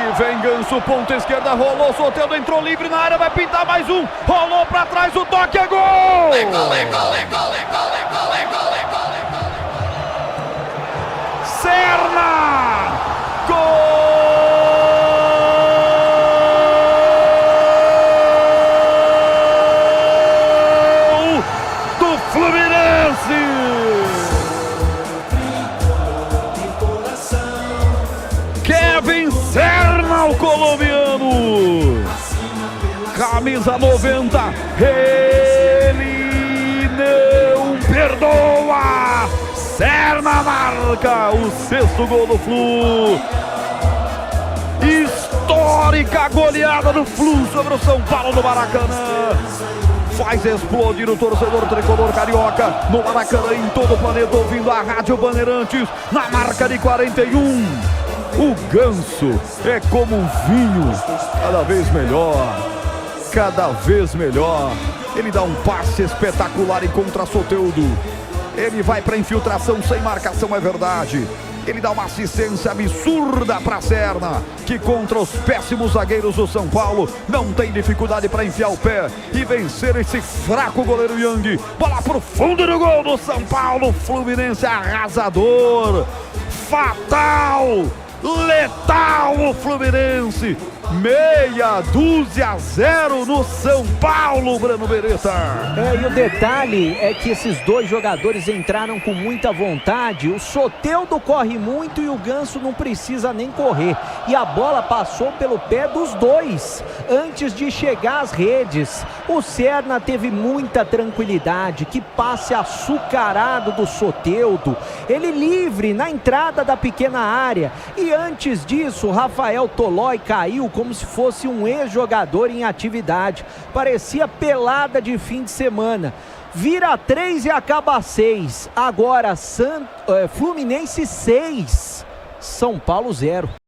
E vem Ganso, ponta esquerda, rolou, Soteldo entrou livre na área, vai pintar mais um. Rolou pra trás, o toque é gol! Serna! Gol do Fluminense! Kevin Serna, o colombiano! Camisa 90, ele não perdoa! Serna marca o 6º gol do Flu. Histórica goleada do Flu sobre o São Paulo no Maracanã. Faz explodir o torcedor tricolor carioca no Maracanã, em todo o planeta, ouvindo a Rádio Bandeirantes na marca de 41. O Ganso é como um vinho, cada vez melhor, cada vez melhor. Ele dá um passe espetacular e contra Soteldo. Ele vai para infiltração sem marcação, é verdade. Ele dá uma assistência absurda para Serna, que contra os péssimos zagueiros do São Paulo não tem dificuldade para enfiar o pé e vencer esse fraco goleiro Yang. Bola pro fundo do gol do São Paulo. Fluminense arrasador, fatal, letal o Fluminense. 6-0 no São Paulo, Breno Beretta. E o detalhe é que esses dois jogadores entraram com muita vontade. O Soteldo corre muito e o Ganso não precisa nem correr. E a bola passou pelo pé dos dois antes de chegar às redes. O Serna teve muita tranquilidade. Que passe açucarado do Soteldo. Ele livre na entrada da pequena área. E antes disso, o Rafael Tolói caiu como se fosse um ex-jogador em atividade. Parecia pelada de fim de semana. Vira 3 e acaba 6. Agora Fluminense 6, São Paulo 0.